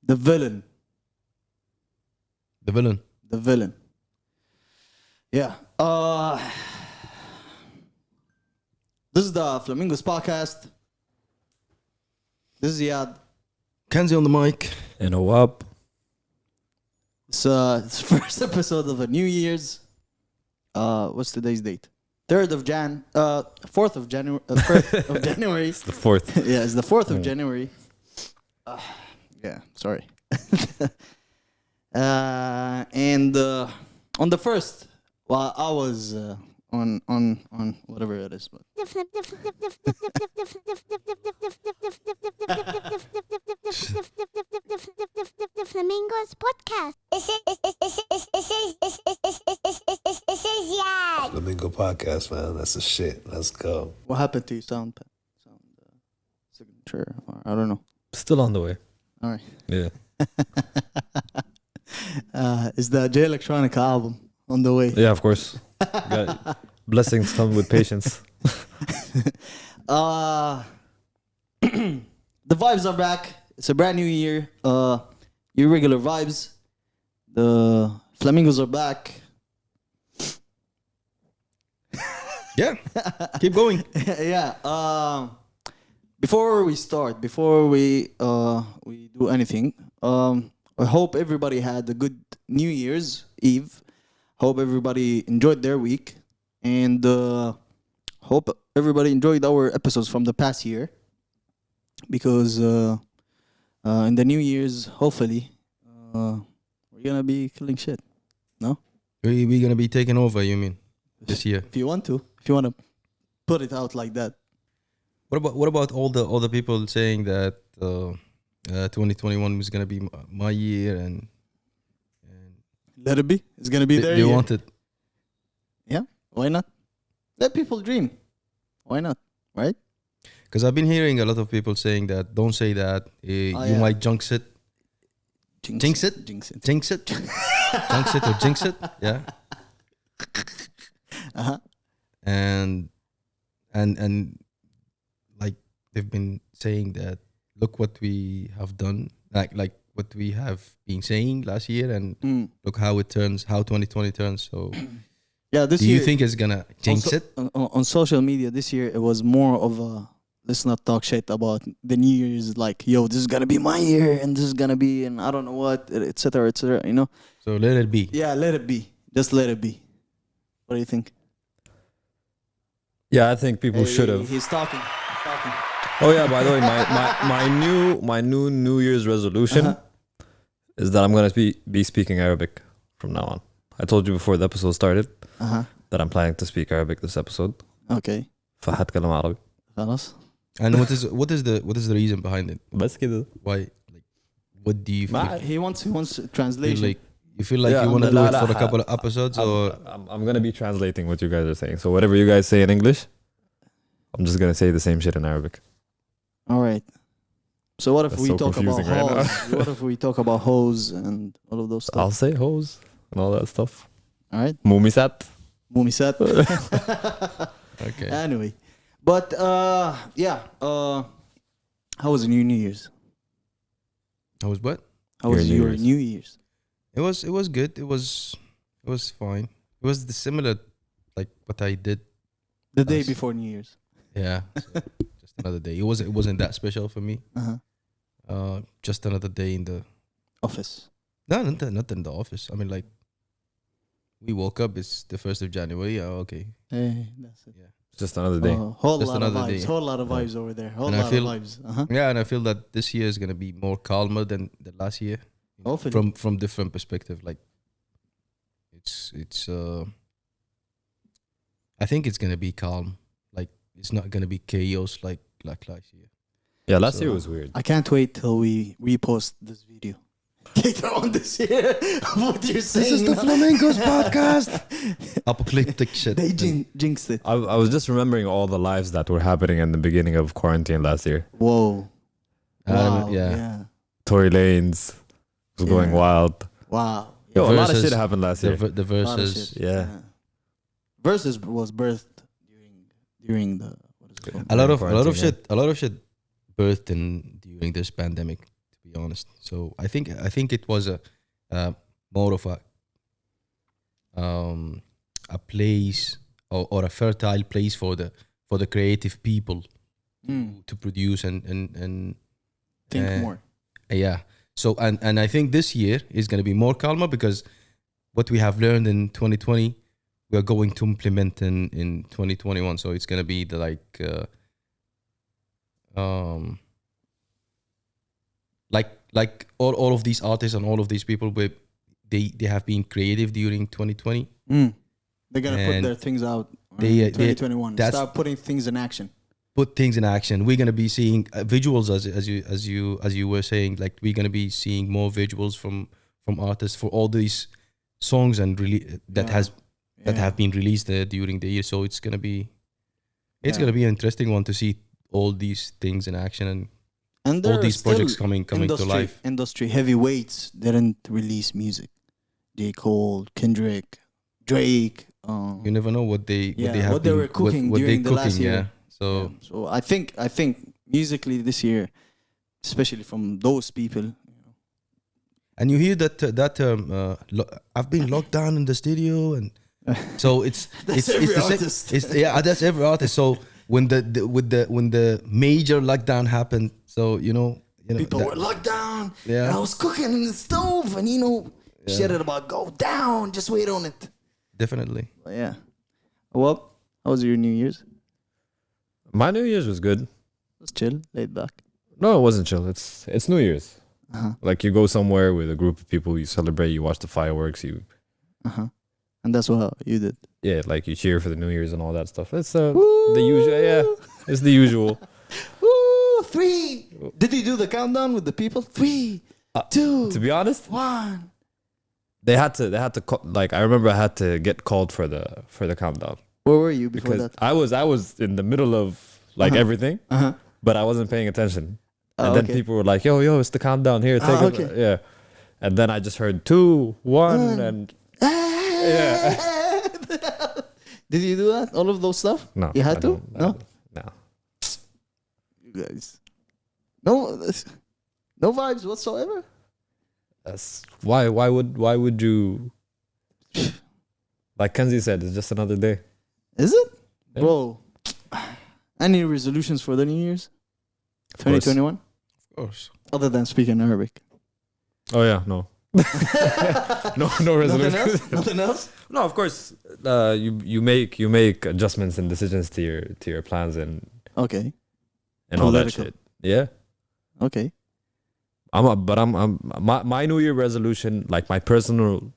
The villain. The villain. The villain. Yeah. This is the Flamingos podcast. This is YAD. Kenzie on the mic. And up. It's the first episode of a New Year's. What's today's date? 4th of January. 1st of January. It's the 4th. Yeah, it's the 4th of January. Yeah, sorry. And on the 1st, well, I was on whatever it is. But Flamingos podcast. This is YAD. Flamingo podcast, man. That's the shit. Let's go. what happened to your sound signature? Or, I don't know. Still on the way. All right. Yeah. Is the J Electronica album on the way? Yeah, of course. Blessings come with patience. The vibes are back. It's a brand new year. Your regular vibes. The Flamingos are back. Yeah. Keep going. Yeah. Before we start, before we do anything, I hope everybody had a good New Year's Eve. Hope everybody enjoyed their week, and hope everybody enjoyed our episodes from the past year. Because in the New Year's, hopefully, we're gonna be killing shit. No, We're gonna be taking over. You mean this year? if you want to put it out like that. What about all the people saying that 2021 was gonna be my year and Let it be. It's gonna be there. they want it? Yeah. Why not? Let people dream. Why not? Right? Because I've been hearing a lot of people saying that don't say that you yeah. might jinx it. Jinx it? Jinx it. Jinx it? Jinx it or jinx it? Yeah. Uh-huh. And like they've been saying that look what we have done, like what we have been saying last year, and look how it turns, how 2020 turns. So Yeah, this do year. you think it's gonna jinx it? On social media this year, it was more of a let's not talk shit about the New Year's. Like, yo, this is gonna be my year, and this is gonna be, and I don't know what, etc., etc. You know? So let it be. Yeah, let it be. Just let it be. What do you think? Yeah, I think people should have. He's talking. Oh yeah, by the way, my new New Year's resolution is that I'm gonna be speaking Arabic from now on. I told you before the episode started that I'm planning to speak Arabic this episode. Okay. فهتكلم عربي. خلاص. And what is the reason behind it? بس كده. Why? Like, what do you feel? He wants Feel translation. you feel like you want to do it for a couple of episodes, or I'm gonna be translating what you guys are saying. So whatever you guys say in English, I'm just gonna say the same shit in Arabic. All right. So what if That's we so talk about confusing right now. hoes? What if we talk about hoes and all of those I'll stuff? say hose and all that stuff. All right. Mumisat. Mumisat. okay? Anyway, but yeah. How was your New Year's? I was what? How was Your New your Year's. New Year's? It was good. It was fine. It was the similar like what I did. The day Us. before New Year's. Yeah, so just another day. It wasn't that special for me. Just another day in the Office. not in the office. I mean, like we woke up. It's the 1st of January. Okay, Hey, that's it. yeah, Just another day. Whole Just lot of another vibes. day. Whole lot of vibes over there. Whole And I lot feel- of vibes. yeah. And I feel that this year is gonna be more calmer than the last year. Hopefully. From different perspective. Like it's I think it's gonna be calm. Like it's not gonna be chaos like last year. Yeah, last So- year was weird. I can't wait till we repost this video. Later on this year, what you're saying. Flamingos podcast. Apocalyptic shit. They jinxed it. I was just remembering all the lives that were happening in the beginning of quarantine last year. Whoa. Wow. Yeah. Tory Lanes was going Yeah. wild. Wow. Yo, a lot of Versus- shit happened last year. The A lot of verses. shit. Yeah. Versus was birthed during the what is it called? A lot of Quarantine, shit birthed in during this pandemic. To be be honest. So I think it was more of a place or a fertile place for the creative people to produce and Think uh, more. yeah. So and I think this year is going to be more calmer because what we have learned in 2020 we are going to implement in 2021. So it's going to be the like all of these artists and all of these people they have been creative during 2020. They're gonna put And their things out they- in 2021. that's- Start putting things in action. Put things in action. We're gonna be seeing visuals as you were saying. Like we're gonna be seeing more visuals from artists for all these songs and really that have been released during the year. So it's gonna be an interesting one to see all these things in action and And there all are these projects still coming to life. Industry heavyweights didn't release music. J. Cole, Kendrick, Drake. You never know what they have what they been, were cooking what during they the last cooking, year. yeah. So So I think musically this year, especially from those people. and you hear that I've been locked down in the studio and so it's That's it's every the same- artist. that's every artist. So when the major lockdown happened, so you know People that- were locked down. Yeah. And I was cooking in the stove, and shit it about go down. Just wait on it. definitely. But yeah. Well, how was your New Year's? My New Year's was good. It was chill, laid back. No, it wasn't chill. It's New Year's. Uh-huh. Like you go somewhere with a group of people, you celebrate, you watch the fireworks, Uh-huh. And that's what you did. like you cheer for the New Year's and all that stuff. It's the usual. Yeah, it's the usual. Woo! 3. Did you do the countdown with the people? 3, 2, To be honest, 1. they had to like I remember I had to get called for the countdown Where were you before because that? I was in the middle of like everything, Uh-huh. but I wasn't paying attention. Oh, And then okay. people were like, "Yo, it's the countdown here. Take Ah, it." okay. Yeah. And then I just heard 2, 1, and yeah. Did you do that? All of those stuff? No, You had I to? don't- I No? don't- No. You guys. No vibes whatsoever? That's why would you? Like Kenzie said, it's just another day. Is it? Yeah. Bro. Any resolutions for the New Year's? course. 2021? Of course. Other than speaking Arabic. Oh yeah, no. no resolution. Nothing else? No, of course. You make adjustments and decisions to your plans and Okay. all that Political. shit. Yeah. Okay. I'm my New Year resolution, like my personal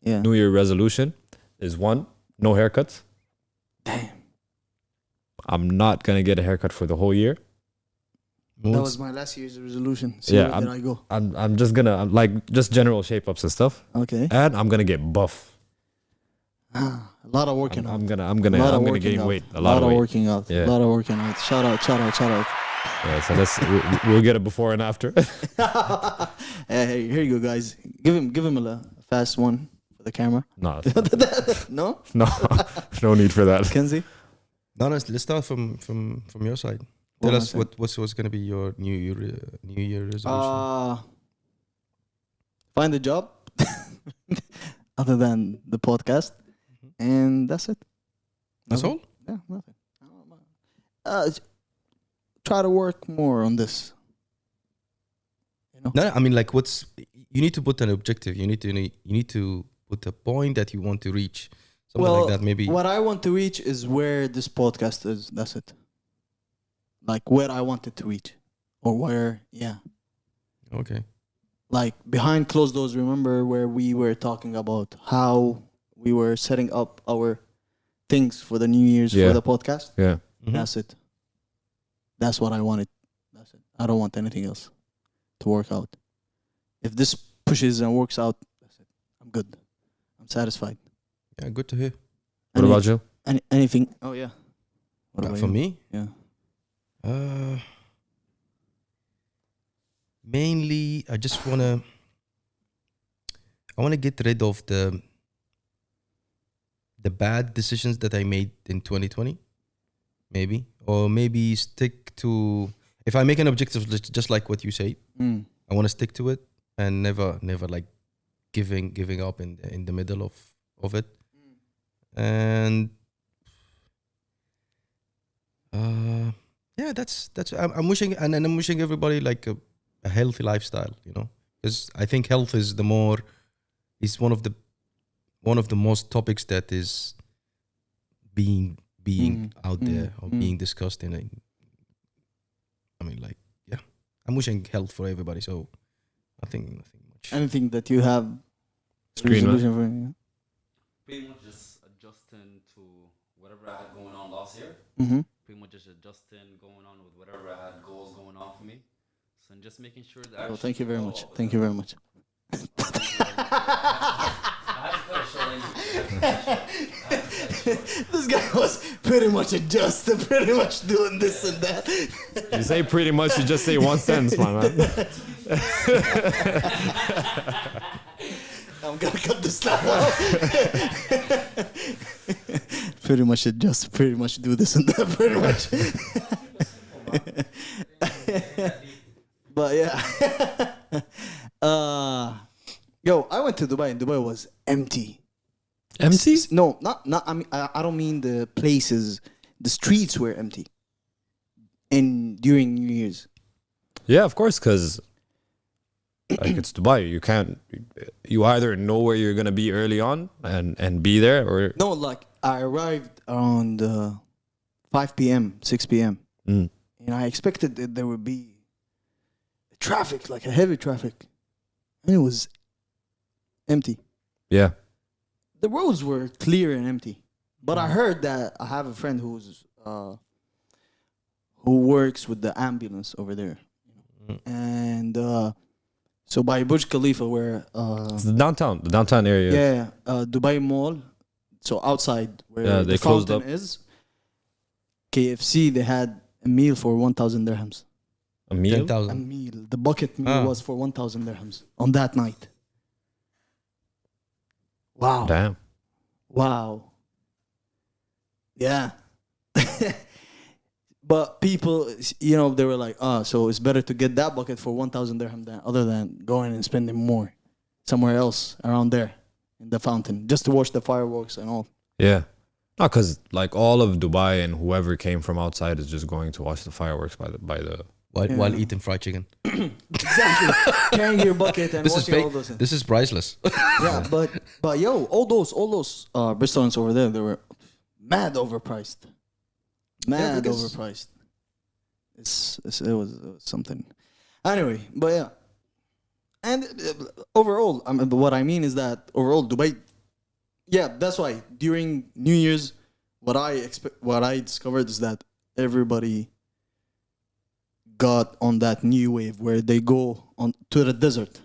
Yeah. New Year resolution, is 1, no haircuts. Damn. I'm not gonna get a haircut for the whole year. That was my last year's resolution. See Yeah, where did I go? I'm just gonna like just general shape ups and stuff, Okay. and I'm gonna get buff. A lot of working out. I'm gonna A lot of working gain out. weight. A lot of weight. working out. Yeah. A lot of working out. Shout out. Yeah, so we'll get a before and after. Hey, here you go, guys. Give him a fast one for the camera. No, No? no need for that. Kenzie? Honestly, let's start from your side. What Tell am I us saying? what's going to be your New Year resolution. Find a job other than the podcast. And that's it. That's Nothing. all. Yeah, nothing. Try to work more on this. No, I mean like you need to put an objective. You need to put a point that you want to reach. Something like that, maybe. What I want to reach is where this podcast is. That's it. Like where I want it to reach. Or where, yeah. Okay. Like behind closed doors, remember where we were talking about how we were setting up our things for the New Year's Yeah. for the podcast? Yeah. Mhm. That's it. That's what I wanted. That's it. I don't want anything else to work out. If this pushes and works out, that's it. I'm good. I'm satisfied. Yeah, good to hear. What about you? anything? Oh yeah. What about For you? me, Yeah. mainly I just wanna get rid of the bad decisions that I made in 2020, maybe, or maybe stick to. if I make an objective, just like what you say, Mm. I want to stick to it and never like giving up in the middle of it. And yeah, that's I'm wishing, and I'm wishing everybody like a healthy lifestyle, you know, because I think health is one of the most topics that is being out there or being discussed in. I mean, like, yeah, I'm wishing health for everybody. So nothing much. Anything that you have Screen, man. resolution for? Yeah. Pretty much just adjusting to whatever I had going on last year. Mm-hmm. Pretty much just adjusting, going on with whatever I had goals going on for me. So I'm just making sure that. Oh, thank you very much. Thank you very much. This guy was pretty much adjusting, pretty much doing this and that. You say pretty much, you just say one sentence, my man. I'm gonna cut this now out. Pretty much adjust, pretty much do this and that, pretty much. But yeah. Yo, I went to Dubai and Dubai was empty. Empty? No, not. I mean, I don't mean the places. The streets were empty. And during New Year's. Yeah, of course, because like it's Dubai. You either know where you're gonna be early on and be there, or No, like I arrived around 5 p.m., 6 p.m. Mm. And I expected that there would be traffic, like a heavy traffic. And it was empty. yeah. The roads were clear and empty. But I heard that I have a friend who works with the ambulance over there. And so by Burj Khalifa, where It's the downtown area. yeah, Dubai Mall. So outside where Yeah, they the closed fountain up. is, KFC, they had a meal for 1,000 dirhams. A meal. 10,000. A meal. The bucket meal Ah. was for 1,000 dirhams on that night. Wow. Damn. Wow. Yeah. But people, you know, they were like, so it's better to get that bucket for 1,000 dirham other than going and spending more somewhere else around there in the fountain just to watch the fireworks and all. Yeah. No, because like all of Dubai and whoever came from outside is just going to watch the fireworks by the. While eating fried chicken. Exactly. Carrying your bucket and This is watching all those things. This is priceless. Yeah, but yo, all those restaurants over there, they were mad overpriced. Mad because- overpriced. It was something. Anyway, but yeah. And overall, I mean, what I mean is that overall Dubai, yeah, that's why during New Year's, what I discovered is that everybody got on that new wave where they go on to the desert.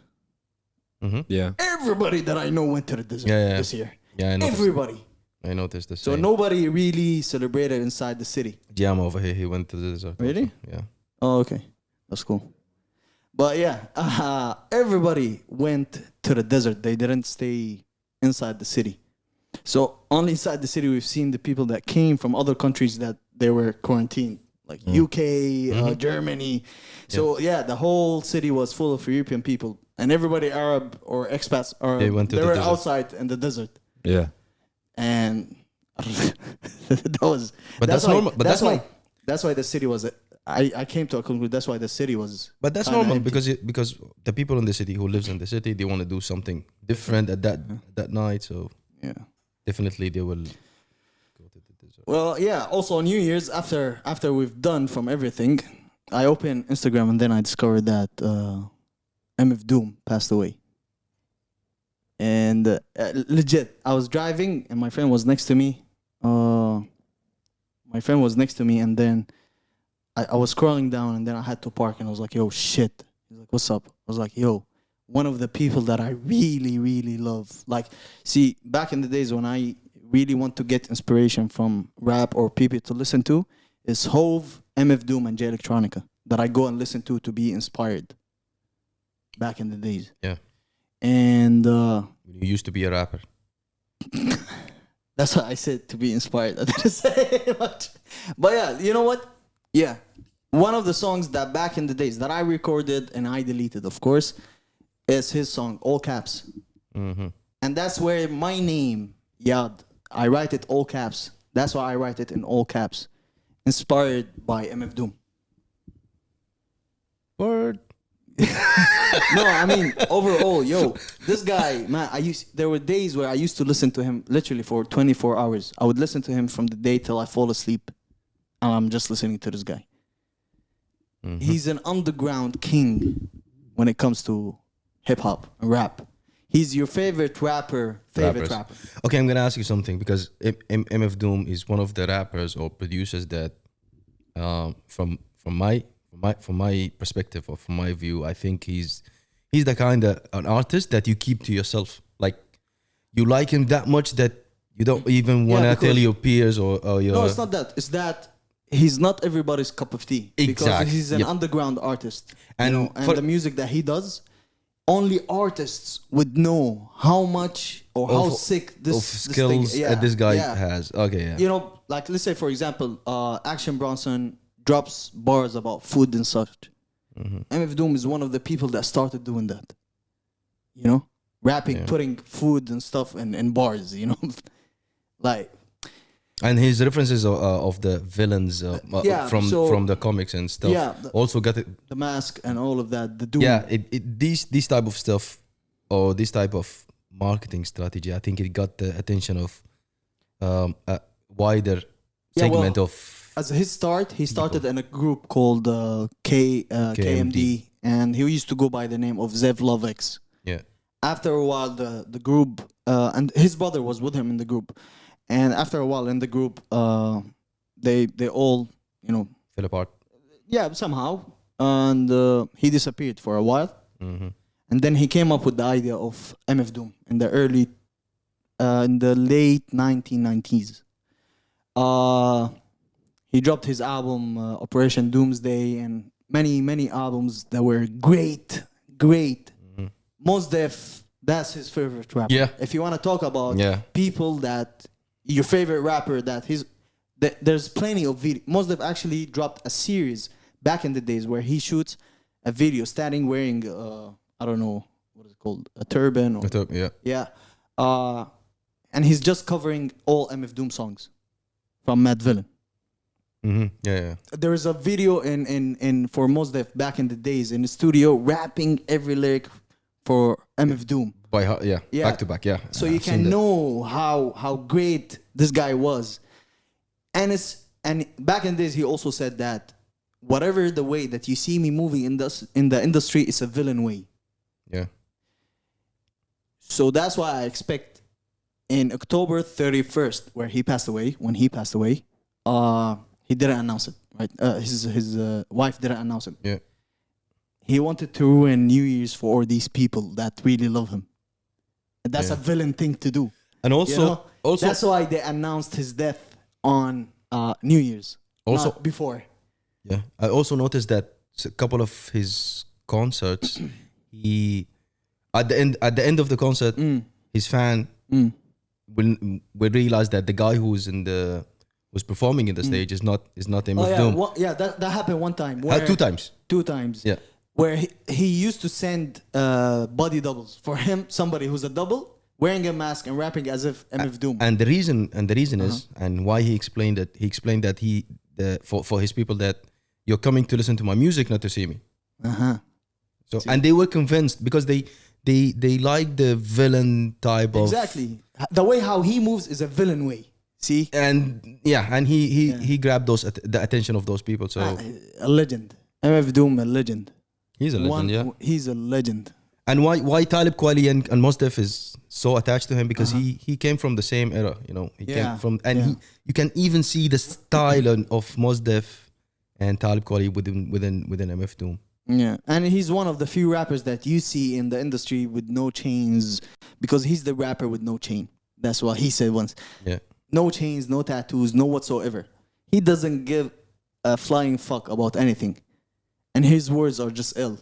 Yeah. Everybody that I know went to the desert Yeah. this year. Yeah, I noticed. Everybody. I noticed this. So nobody really celebrated inside the city. Jam over here, he went to the desert. Really? Also. Yeah. Oh, okay. That's cool. But yeah, everybody went to the desert. They didn't stay inside the city. So only inside the city we've seen the people that came from other countries that they were quarantined, like UK, Germany. So yeah, the whole city was full of European people, and everybody Arab or expats are They went to they the were desert. outside in the desert, Yeah. and that was. But that's why, normal- but that's why. That's why the city was. I came to a conclusion. That's why the city was. But that's kinda normal empty. because the people in the city who lives in the city, they want to do something different at that night. So Yeah. definitely they will go to the desert. Well, yeah. Also, on New Year's, after we've done from everything, I opened Instagram and then I discovered that MF Doom passed away. And legit, I was driving and my friend was next to me. And then I was scrolling down and then I had to park and I was like, yo, shit. He's like, what's up? I was like, yo, one of the people that I really, really love. Like, see, back in the days when I really want to get inspiration from rap or people to listen to is Hove, MF Doom, and J Electronica that I go and listen to be inspired. Back in the days. Yeah. And You used to be a rapper. that's what I said, to be inspired. I didn't say much. But yeah, you know what? Yeah. one of the songs that back in the days that I recorded and I deleted, of course, is his song, all caps. Mm-hmm. And that's where my name, Yad, I write it all caps. That's why I write it in all caps. Inspired by MF Doom. Word. No, I mean, overall, yo, this guy, man, there were days where I used to listen to him literally for 24 hours. I would listen to him from the day till I fall asleep. And I'm just listening to this guy. Mm-hmm. He's an underground king when it comes to hip hop and rap. He's your favorite rapper. Okay, I'm gonna ask you something because MF Doom is one of the rappers or producers that, from my perspective or from my view, I think he's the kind of an artist that you keep to yourself. Like you like him that much that you don't even wanna tell your peers or your. No, it's not that. It's that he's not everybody's cup of tea. Because Exactly. he's an Yep. underground artist. And You know, and for- the music that he does, only artists would know how much or how sick this of skills thing, this guy yeah. has. Okay, yeah. You know, like let's say for example, Action Bronson drops bars about food and such. MF Doom is one of the people that started doing that. You know, rapping, Yeah. putting food and stuff in bars. You know, like And his references of the villains Yeah, from so- the comics and stuff Yeah, also got it. the mask and all of that. The Doom. Yeah, these type of stuff or this type of marketing strategy, I think it got the attention of a wider Yeah, well, segment of. As his start, he started in a group called KMD, and he used to go by the name of Zev Lovex. Yeah, After a while, the group and his brother was with him in the group, and after a while in the group, they all fell apart. yeah somehow, and he disappeared for a while, Mm-hmm. and then he came up with the idea of MF Doom in the late 1990s. He dropped his album Operation Doomsday and many albums that were great. Mos Def, that's his favorite rapper. Yeah. If you want to talk about Yeah. people that your favorite rapper there's plenty of video. Mos Def actually dropped a series back in the days where he shoots a video standing wearing I don't know what is it called, a turban or Yeah, yeah. And he's just covering all MF Doom songs from Mad Villain. mm-hmm. Yeah. There is a video in for Mos Def back in the days in the studio rapping every lyric for MF Doom. Yeah, back to back. Yeah. So I've you seen can that. know how great this guy was. And back in the days he also said that whatever the way that you see me moving in the industry is a villain way. Yeah. So that's why I expect in October 31st, when he passed away, he didn't announce it, right? His wife didn't announce it. Yeah. He wanted to ruin New Year's for all these people that really love him. And that's Yeah. a villain thing to do. And also, That's why they announced his death on New Year's. Also- not before. yeah, I also noticed that a couple of his concerts, he at the end of the concert, his fan will realize that the guy who's performing in the stage is not MF Oh yeah, Doom. that happened one time. Two times. Two times. Yeah. Where he used to send body doubles for him, somebody who's a double wearing a mask and rapping as if MF Doom. And the reason is, and why he explained that for his people that you're coming to listen to my music, not to see me. So and they were convinced because they like the villain type of Exactly. The way how he moves is a villain way. See? and he grabbed the attention of those people. So A legend. MF Doom, a legend. he's a legend, He's a legend. And why Talib Kweli and Mos Def is so attached to him because he came from the same era, He came from you can even see the style of Mos Def and Talib Kweli within MF Doom. Yeah, and he's one of the few rappers that you see in the industry with no chains because he's the rapper with no chain. That's what he said once. Yeah. No chains, no tattoos, no whatsoever. He doesn't give a flying fuck about anything. And his words are just ill.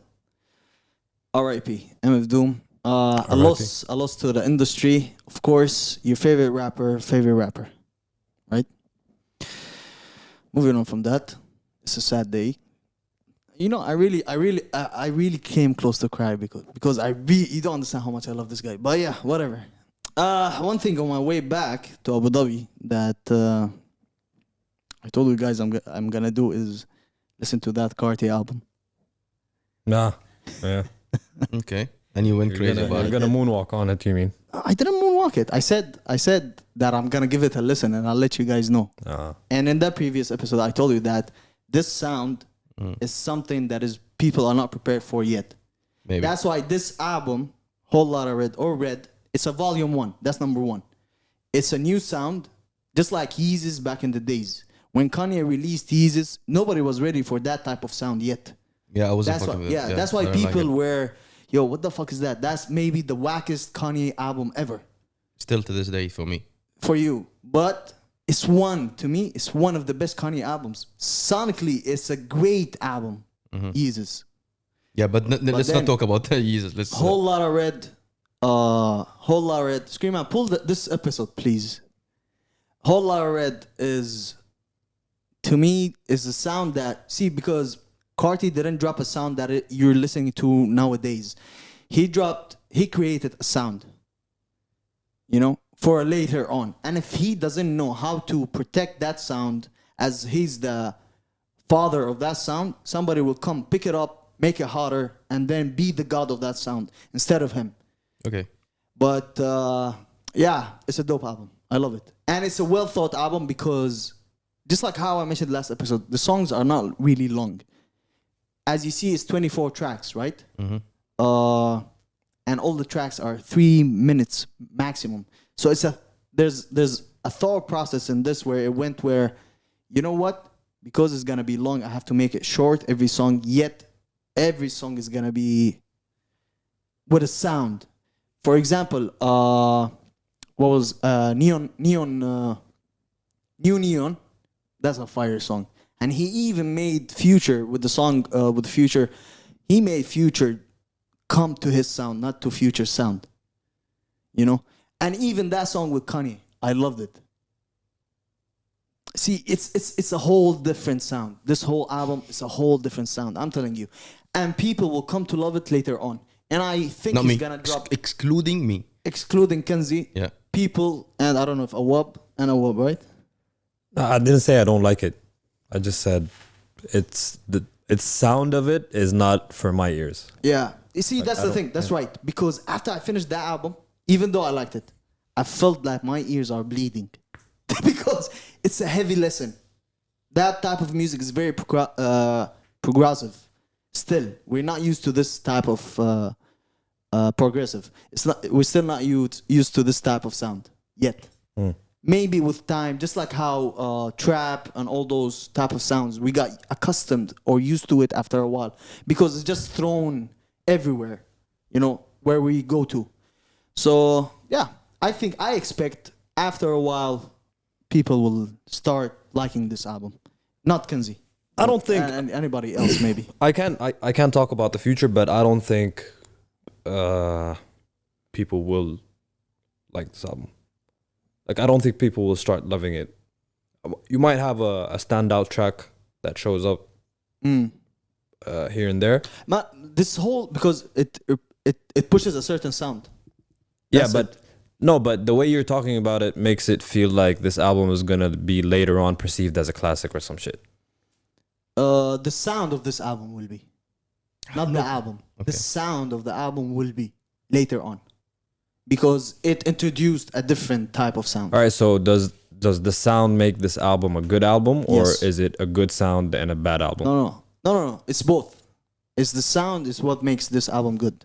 R.I.P. MF Doom. A loss to the industry. Of course, your favorite rapper. Right? Moving on from that. It's a sad day You know, I really came close to cry because you don't understand how much I love this guy. But yeah, whatever. One thing on my way back to Abu Dhabi that I told you guys I'm gonna do is listen to that Carti album. Nah. Yeah. Okay. And you went crazy about You're it. gonna moonwalk on it, you mean? I didn't moonwalk it. I said that I'm gonna give it a listen and I'll let you guys know. And in that previous episode, I told you that this sound is something that is people are not prepared for yet. Maybe. That's why this album, Whole Lotta Red or Red, it's a volume 1. That's number 1. It's a new sound, just like Yeezus back in the days. When Kanye released Yeezus, nobody was ready for that type of sound yet. Yeah, I wasn't That's why, fucking with it. that's why I don't like people it. were, yo, what the fuck is that? That's maybe the wackest Kanye album ever Still to this day for me. for you. But it's one of the best Kanye albums. Sonically, it's a great album. Yeezus. Yeah, but let's then- not talk about Jesus. Let's. Whole Lotta Red. Whole Lotta Red. Scream out, pull this episode, please. Whole Lotta Red is, to me, is a sound that, see, because Carti didn't drop a sound that you're listening to nowadays. He created a sound, you know, for later on. And if he doesn't know how to protect that sound, as he's the father of that sound, somebody will come pick it up, make it hotter, and then be the god of that sound instead of him. Okay. But yeah, it's a dope album. I love it. And it's a well thought album because just like how I mentioned last episode, the songs are not really long. As you see, it's 24 tracks, right? And all the tracks are 3 minutes maximum. So there's a thought process in this where it went where, you know what? Because it's gonna be long, I have to make it short every song. Yet every song is gonna be with a sound. For example, what was New Neon? That's a fire song. And he even made Future with the song with Future. He made Future come to his sound, not to Future's sound. You know? And even that song with Kanye, I loved it. See, it's a whole different sound. This whole album is a whole different sound. I'm telling you. And people will come to love it later on. And I think Not he's me. gonna drop, Excluding me. excluding Kenzie, Yeah. people, and I don't know if Awab, right? I didn't say I don't like it. I just said its sound of it is not for my ears. Yeah. You see, that's the thing. That's right. Because after I finished that album, even though I liked it, I felt like my ears are bleeding. Because it's a heavy lesson. That type of music is very progressive. Still, we're not used to this type of progressive. We're still not used to this type of sound yet. Maybe with time, just like how trap and all those type of sounds, we got accustomed or used to it after a while because it's just thrown everywhere, you know, where we go to. So yeah, I expect after a while, people will start liking this album. Not Kenzie. I don't think And anybody else maybe. I can't talk about the future, but I don't think people will like this album. Like, I don't think people will start loving it. You might have a standout track that shows up here and there. This whole, because it pushes a certain sound. Yeah, That's but no, but the way you're talking about it makes it feel like this album is gonna be later on perceived as a classic or some shit. The sound of this album will be, not the album. The sound of the album will be later on, because it introduced a different type of sound. All right, so does the sound make this album a good album, or Yes. is it a good sound and a bad album? No. It's both. It's the sound is what makes this album good.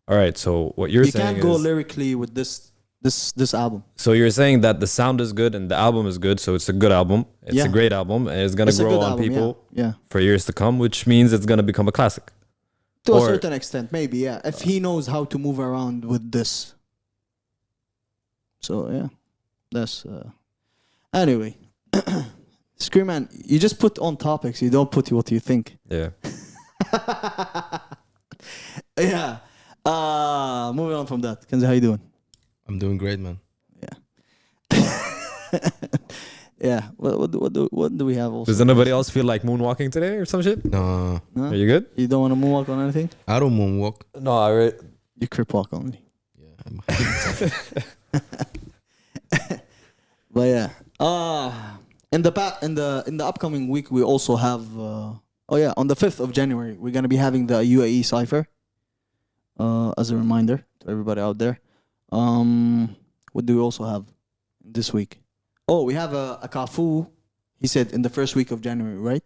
All right, so what you're You saying can't go is, lyrically with this album. so you're saying that the sound is good and the album is good, so it's a good album. It's Yeah. a great album, and it's gonna It's a grow good on album, people yeah. for years to come, which means it's gonna become a classic. To a Or- certain extent, maybe, yeah. If he knows how to move around with this. So yeah, that's anyway. Scream man, you just put on topics. You don't put what you think. Yeah. Yeah. Moving on from that. Kenzie, how you doing? I'm doing great, man. Yeah. What do we have also? Does anybody else feel like moonwalking today or some shit? No, Huh? Are you good? You don't want to moonwalk on anything? I don't moonwalk. No, I You crip walk only. Yeah, I'm But yeah. In the upcoming week we also have on the 5th of January we're gonna be having the UAE Cypher. As a reminder to everybody out there. What do we also have this week? Oh, we have a Kafu. He said in the first week of January, right?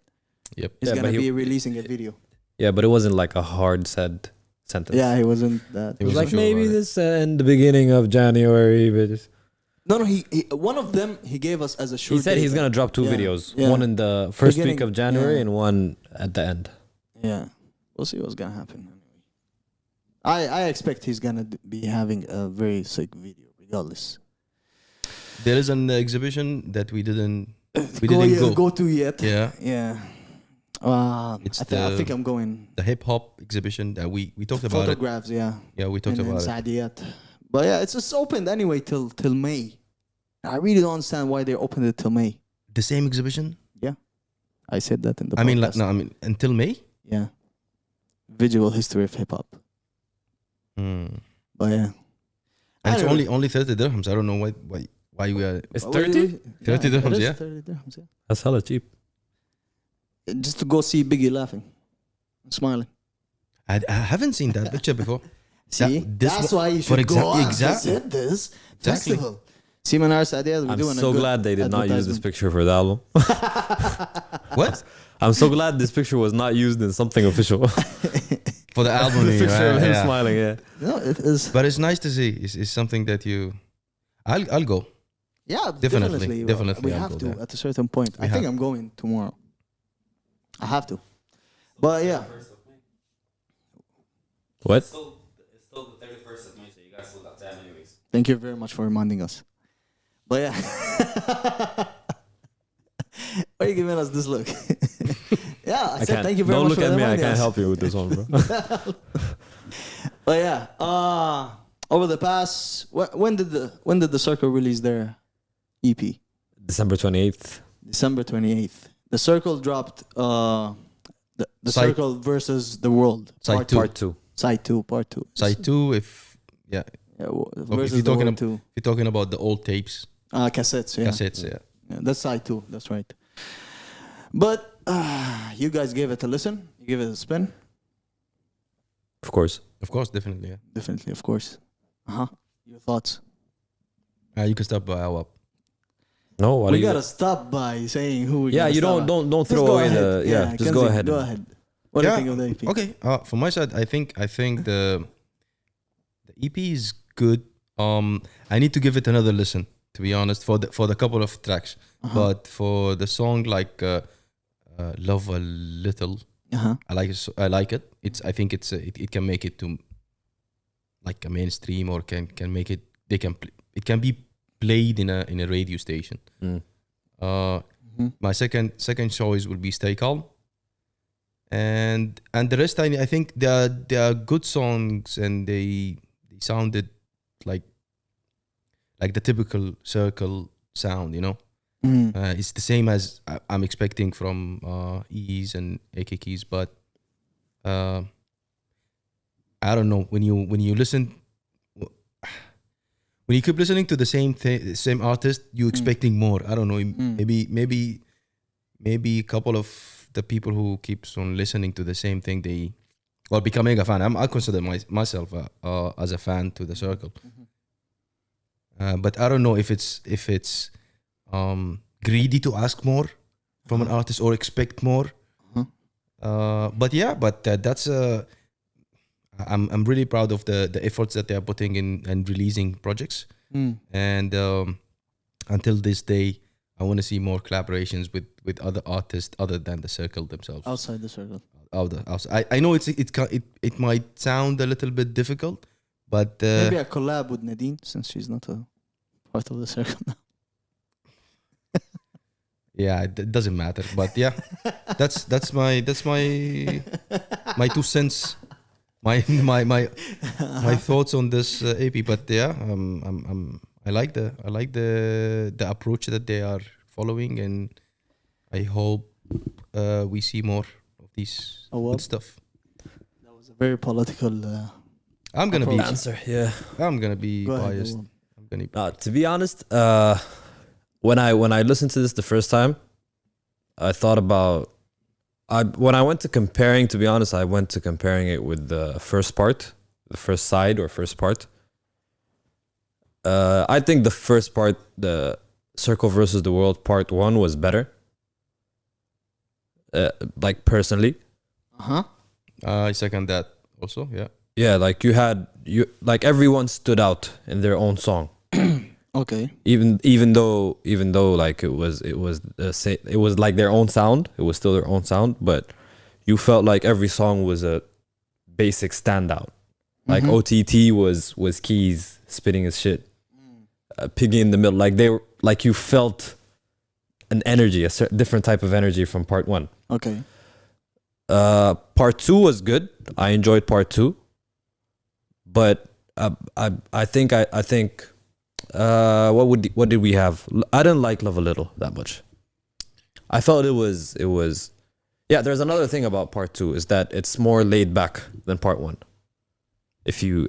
Yep. He's Yeah, gonna but be releasing a video. Yeah, but it wasn't like a hard said sentence. Yeah, he wasn't that. He It was wasn't like sure maybe about it. this in the beginning of January, but No, he one of them he gave us as a short. he said he's date. gonna drop two Yeah, videos. yeah. One in the first week Beginning, of January yeah. and one at the end. Yeah, we'll see what's gonna happen. I expect he's gonna be having a very sick video, regardless. There is an exhibition that we didn't Go to yet. Yeah, Yeah. It's I think I'm going. the hip hop exhibition that we talked about it. Photographs, yeah. Yeah, we talked And about it. Saadiyat. But yeah, it's just opened anyway till May. I really don't understand why they opened it till May. The same exhibition. I said that in the. I mean, podcast. until May. Yeah. Visual history of hip hop. But yeah. And it's Anyway. only 30 dirhams. I don't know why we are. It's What 30? do we- 30 it dirhams, is yeah. 30 dirhams, yeah. That's hella cheap. Just to go see Biggie laughing, smiling. I haven't seen that picture before. See, this that's wa- why you for should go exa- and exactly. visit this Exactly. festival. See, Manar Sadia, we're I'm doing so a good glad they did not use this advertisement. picture for the album. What? I'm so glad this picture was not used in something official. For the album. the picture right? of him Yeah. smiling, yeah. No, it is. But it's nice to see. It's something that you. I'll go. Yeah, Definitely, definitely. definitely We I'll have go to there. at a certain point. We I think have- I'm going tomorrow. I have to. But yeah, What? It's still the 31st of May, so you guys still got time anyways. thank you very much for reminding us. But yeah, why are you giving us this look? Yeah, I said can't. thank you very Don't much look for at me. I reminding can't us. help you with this one, bro. But yeah, over the past, when did the Circle release their EP? December 28th. December 28th. The Circle dropped the Side- Circle versus the World. Side part two. Part 2. Side 2, part 2. Side 2, if Yeah, if versus you're the talking World 2. if you're talking about the old tapes, Cassettes, yeah. cassettes, yeah. Yeah, that's side 2, that's right. But you guys gave it a listen. You gave it a spin. Of course. Of course, definitely, yeah. Definitely, of course. Your thoughts? You can stop by our. No, what We do you gotta stop by saying who we Yeah, gotta you stop by. don't Just throw go away ahead. the just go Kenzie, ahead. Go ahead. What do you think of the EP? Okay. From my side, I think the EP is good. I need to give it another listen, to be honest, for the couple of tracks. But for the song like Love a Little, I like it. I like it. I think it can make it to like a mainstream, or can make it. It can be played in a radio station. My second choice will be Stay Calm. And the rest, I think they are good songs, and they sounded like the typical Circle sound, you know. It's the same as I'm expecting from Ease and AK Keys, but I don't know, when you listen, when you keep listening to the same artist, you expecting more. I don't know, maybe a couple of the people who keeps on listening to the same thing, becoming a fan. I consider myself as a fan to the Circle. But I don't know if it's greedy to ask more from an artist or expect more. But that's I'm really proud of the efforts that they are putting in and releasing projects. And until this day, I want to see more collaborations with other artists other than the Circle themselves. Outside the Circle. Outside. I know it might sound a little bit difficult, but Maybe a collab with Nadine, since she's not a part of the Circle now. yeah, it doesn't matter. But yeah, that's my 2 cents, my thoughts on this AP. But yeah, I like the approach that they are following, and I hope we see more of these good stuff. That was a very political. I'm gonna be approach. Answer, yeah. I'm gonna be Go ahead, biased. Awab. I'm gonna be To be honest, when I listened to this the first time, I thought about when I went to comparing. To be honest, I went to comparing it with the first part, the first side or first part. I think the first part, the Circle versus the World Part 1, was better. Like personally, I second that also. Yeah. yeah. Like like everyone stood out in their own song. Okay. Even though like it was like their own sound. It was still their own sound, but you felt like every song was a basic standout. Like OTT was Keys spitting his shit. Piggy in the middle, like they were, like you felt an energy, a different type of energy from part 1. Okay. Part 2 was good. I enjoyed part 2, but I think what did we have? I didn't like Love a Little that much. I felt it was yeah. There's another thing about part 2 is that it's more laid back than part 1. If you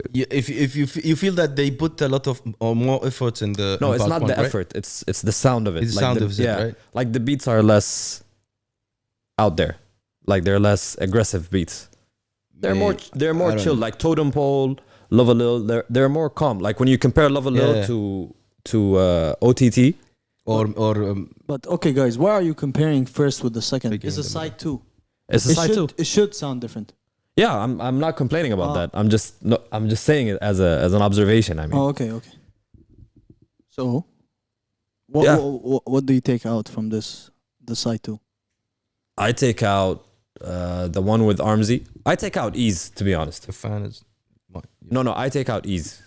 feel that they put a lot of or more efforts in the no, in it's part not one, the right? effort. It's the sound of it. It's the Like sound of it, right? Like the beats are less out there. Like they're less aggressive beats. They're more I don't chill. know. Like Totem Pole, Love a Little. They're more calm. Like when you compare Love a Little Yeah. to OTT. or But okay, guys, why are you comparing first with the second? Beginning It's a of the side 2. It's a side 2. It should sound different. Yeah, I'm not complaining about that. I'm just saying it as an observation. I mean, Oh, okay. So, Yeah. what do you take out from the side 2? I take out the one with Armsy. I take out Ease, to be honest. the fan is No, I take out Ease.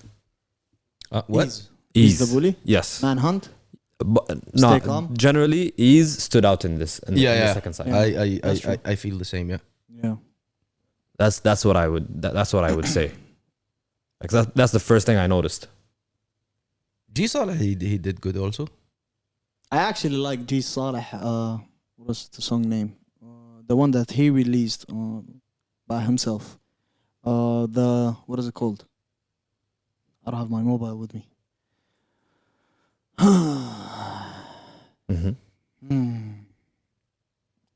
what? Ease the bully? Yes. Manhunt? But, Stay calm? generally, Ease stood out in this. In Yeah, the yeah. second side. That's true. I feel the same. Yeah. Yeah. That's what I would say. Like that's the first thing I noticed. G Saleh he did good also. I actually like G Saleh. What was the song name? The one that he released by himself. What is it called? I don't have my mobile with me.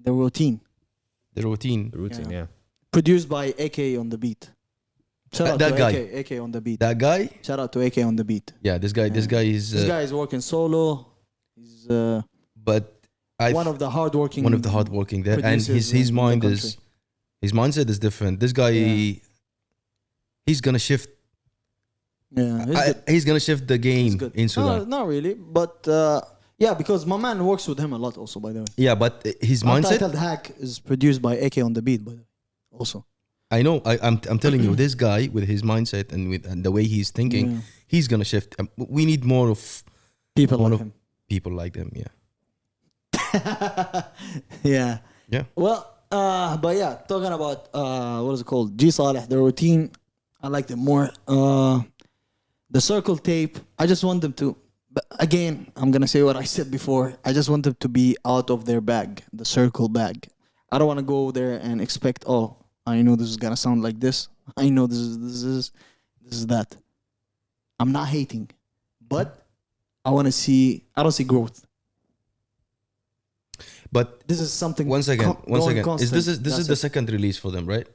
The routine, The routine. The routine, yeah. produced by AK on the beat. Shout out That to guy. AK on the beat. That guy. Shout out to AK on the beat. Yeah, this guy is. This guy is working solo. He's But one of the hardworking there, and producers his in the mind country. is his mindset is different. This guy, he's gonna shift. Yeah, he's good. He's gonna shift the He's game good. in Sudan. No, not really, but yeah, because my man works with him a lot. Also, by the way, Yeah, but his mindset. Untitled Hack is produced by AK on the beat. By the way, also. I know. I'm telling you, this guy with his mindset and the way he's thinking, Yeah. he's gonna shift. We need more of People One like of- him. people like them. Yeah. Yeah. Yeah. Well, but yeah, talking about what is it called? G Saleh, the routine. I like them more. The circle tape. I just want them to. But again, I'm gonna say what I said before. I just want them to be out of their bag, the circle bag. I don't want to go there and expect. Oh, I know this is gonna sound like this. I know this is that. I'm not hating, but I want to see. I don't see growth. But This is something. once again, going is constant. this That's is the it. second release for them, right?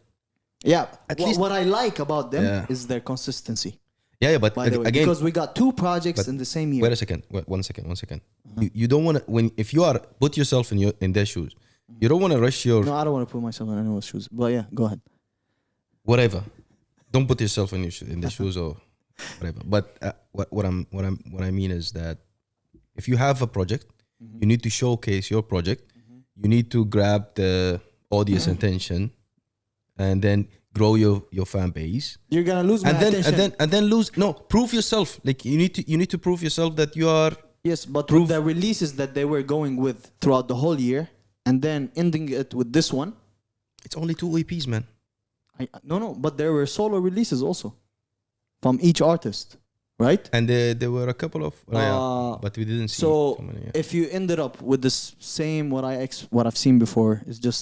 Yeah. At least- What I like about them Yeah. is their consistency. Yeah, but By the way, again, because we got 2 projects but in the same year. wait a second. One second. You don't want to if you are put yourself in their shoes. You don't want to rush your No, I don't want to put myself in anyone's shoes. But yeah, go ahead. whatever. Don't put yourself in their shoes or whatever. But what I mean is that if you have a project, you need to showcase your project. You need to grab the audience attention, and then grow your fan base. You're gonna lose my And then attention. and then lose. No, prove yourself. Like you need to prove yourself that you are. Yes, but prove- with the releases that they were going with throughout the whole year, and then ending it with this one. It's only 2 EPs, man. No, but there were solo releases also from each artist. right? And there were a couple of, but we didn't see So so many. Yeah. if you ended up with this same what I've seen before, it's just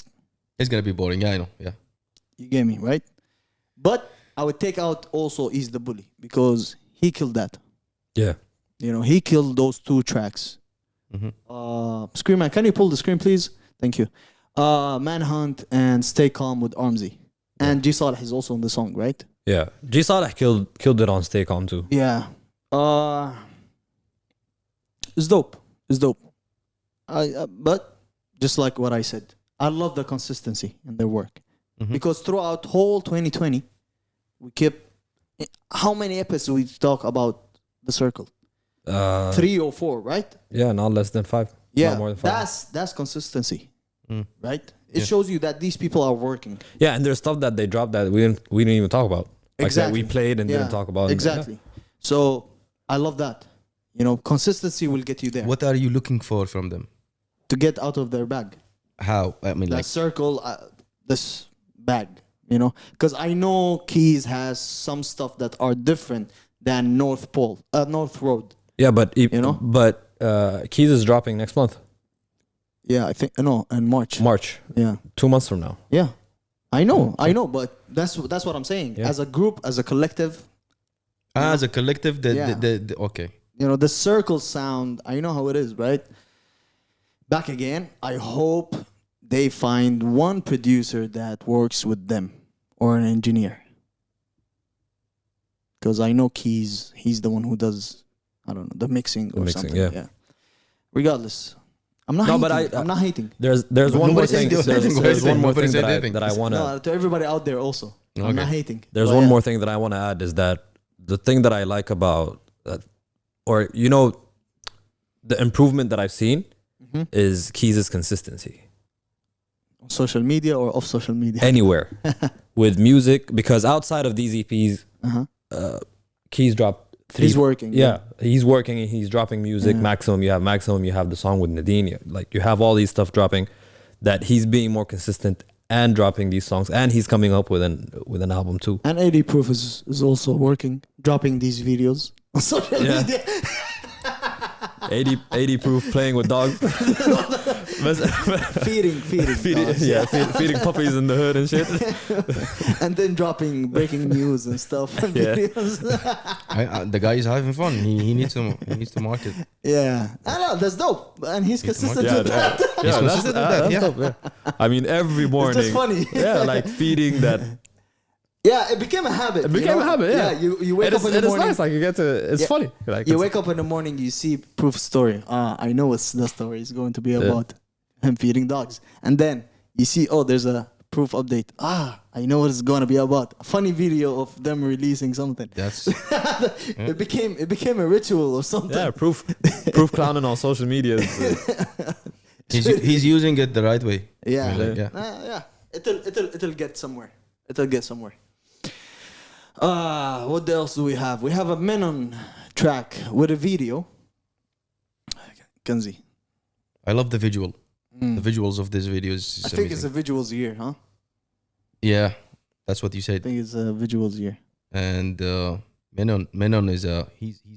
It's gonna be boring. Yeah, I know. Yeah. you get me, right? But I would take out also Ease the Bully because he killed that. Yeah. You know, he killed those 2 tracks. Scream Man, can you pull the screen, please? Thank you. Manhunt and Stay Calm with Armsy. And G Saleh is also on the song, right? Yeah. G Saleh killed it on Stay Calm too. Yeah. It's dope. It's dope. But just like what I said, I love the consistency in their work. Because throughout whole 2020, we kept... How many episodes we talk about The Circle? 3 or 4, right? Yeah, not less than 5. Yeah, Not more than 5. that's consistency, right? It shows you that these people are working. Yeah, and there's stuff that they dropped that we didn't even talk about. Like that we played and didn't talk about. Exactly. So I love that. You know, consistency will get you there. What are you looking for from them? To get out of their bag. How? I mean, That like, circle, this bag. You know, because I know Keys has some stuff that are different than North Road. Yeah, but Keys is dropping next month. Yeah, I think no, in March. March. Yeah. 2 months from now. Yeah. I know, but that's what I'm saying. Yeah. As a group, as a collective, as a collective, Yeah. okay. you know, the circle sound, I know how it is, right? Back again, I hope they find one producer that works with them or an engineer. Because I know Keys, he's the one who does, I don't know, the mixing or mixing, something. yeah. Regardless. I'm not hating. I'm not hating. There's one more Nobody thing. said anything. There's one more Nobody thing said anything. that I want to. No, to everybody out there also. I'm Okay. not hating. There's But one yeah. more thing that I want to add is that the thing that I like about, or you know, the improvement that I've seen is Keys' consistency. On social media or off social media? Anywhere with music, because outside of these EPs, Keys dropped 3. He's working. Yeah, he's working and he's dropping music. Yeah. Maximum, you have the song with Nadine. Like you have all these stuff dropping. That he's being more consistent and dropping these songs, and he's coming up with an album too. And 80 Proof is also working, dropping these videos on social Yeah. media. 80 proof playing with dogs. feeding dogs. Feeding puppies in the hood and shit. And then dropping breaking news and stuff and Yeah. videos. The guy is having fun. He needs to market. Yeah, I know, that's dope, and he's consistent Yeah, with that. He's consistent with that, yeah. dope, yeah. I mean, every morning. It's just funny. Yeah, like feeding that. Yeah, it became a habit. It became a habit. Yeah, you wake up in the It's morning. nice. Like you get to. It's Yeah. funny. Like You it's- wake up in the morning, you see Proof's story. I know what the story is going to be about. Him feeding dogs, and then you see, there's a Proof update. I know what it's going to be about. A funny video of them releasing something. That's It became a ritual or something. Yeah, proof clowning on social media. he's using it the right way. Yeah, I mean, like, yeah. yeah. It'll get somewhere. It'll get somewhere. What else do we have? We have a Menon track with a video. Kanzi. I love the visual. The visuals of this video is I think amazing. it's a visuals year, huh? Yeah, that's what you I said. think it's a visuals year. And Menon is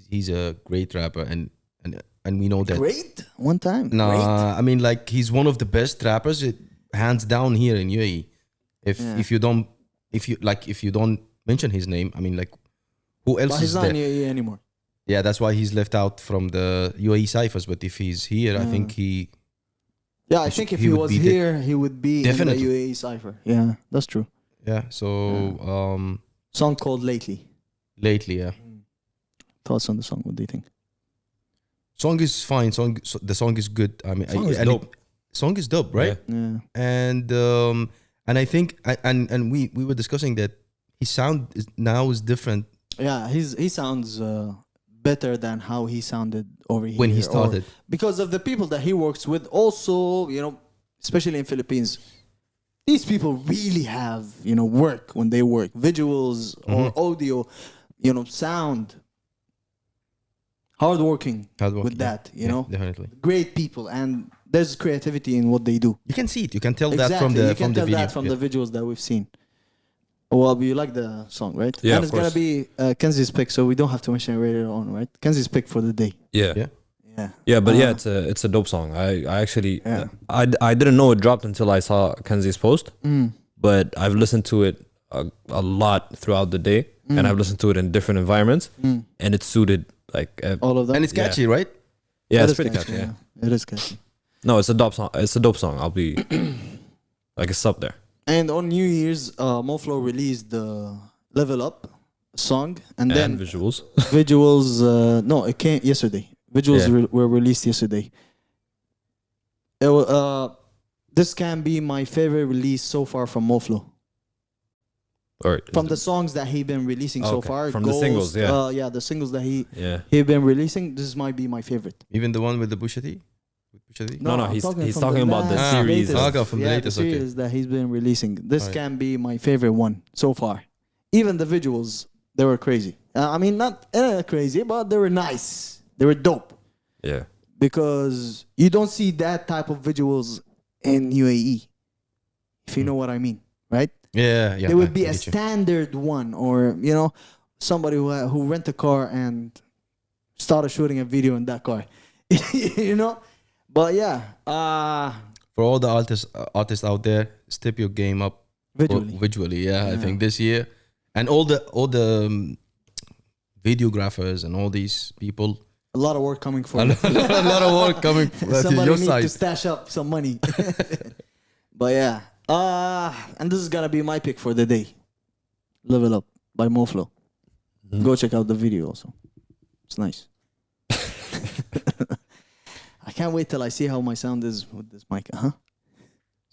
he's a great rapper, and we know that. Great? One time? No, Great? I mean, like, he's one of the best rappers, hands down, here in UAE. If you don't mention his name, I mean, like, who else But he's is not there? in UAE anymore. Yeah, that's why he's left out from the UAE ciphers. But if he's here, I think he. Yeah, I think if he he would was be here, he would be Definitely. in the UAE cipher. Yeah, that's true. Yeah. So Song called Lately. lately, yeah, Thoughts on the song? What do you think? song is fine. The song is good. I mean, Song is dope. Song is dope, right? Yeah. And I think and we were discussing that his sound now is different Yeah, he sounds better than how he sounded over here when he or- started. because of the people that he works with. Also, especially in Philippines, these people really have work when they work, visuals or audio, sound. Hardworking with that, definitely. great people, and there's creativity in what they do. You can see it. You can tell Exactly. that from the you can tell video. that from the visuals that we've seen. Well, you like the song, right? Yeah, And of it's gonna course. be Kenzie's pick, so we don't have to mention it later on, right? Kenzie's pick for the day. Yeah. Yeah. Yeah. Yeah, but yeah, Uh, it's a dope song. I actually Yeah. I didn't know it dropped until I saw Kenzie's post, Mm. but I've listened to it a lot throughout the day, and I've listened to it in different environments, Mm. and it's suited like All of them. And it's Yeah. catchy, right? yeah, It it's is pretty catchy. Yeah. It is catchy. No, it's a dope song. It's a dope song. I'll be like it's up there. And on New Year's, Moh Flow released the Level Up song, and then And visuals. visuals. No, it came yesterday. Visuals Yeah. were released yesterday. This can be my favorite release so far from Moh Flow. Or From the songs that he been releasing so Okay. far. From the singles, yeah. Yeah, the singles that he yeah. been releasing. This might be my favorite. Even the one with the Pusha T? With Pusha T? No, I'm he's from talking about the last series. latest. Okay, from the latest, the okay. series that he's been releasing. This Alright. can be my favorite one so far. Even the visuals, they were crazy. I mean, not crazy, but they were nice. They were dope Yeah. because you don't see that type of visuals in UAE. If you know what I mean, right? Yeah, yeah. There would I be a get you. standard one, or somebody who rent a car and started shooting a video in that car, But yeah, For all the artists out there, step your game up visually. Yeah, I think this year, and all the videographers and all these people, A lot of work coming for a you. lot of work coming to Somebody your need side. to stash up some money. But yeah, and this is gonna be my pick for the day. Level Up by Moh Flow. Go check out the video also. It's nice. I can't wait till I see how my sound is with this mic.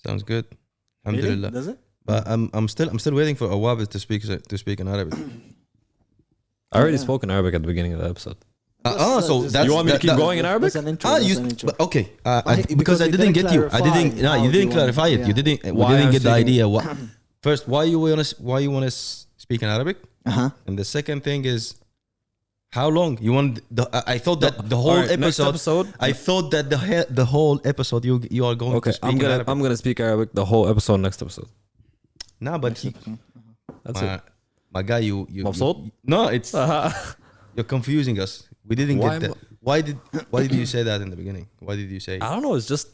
Sounds good. Really? Alhamdulillah. Does it? But I'm still waiting for Awabis to speak in Arabic. I already Yeah. spoke in Arabic at the beginning of the episode. So that's- that's You want me to keep going in Arabic? That's an intro. Ah, that's you an intro. but okay. Because Because I we didn't didn't get you. I didn't. clarify No, how you didn't you clarify want- it. You yeah. didn't. We Why didn't I'm get the speaking- idea. What? First, why you want to speak in Arabic? And the second thing is, how long you want? I thought that the whole Alright, next episode. episode. I thought that the whole episode you are going Okay, to speak in Arabic. I'm gonna speak Arabic the whole episode next episode. Nah, but That's it. my guy, you Mabsout? no, it's you're confusing us. We didn't Why get that. Why did you say that in the beginning? Why did you say? I don't know. It's just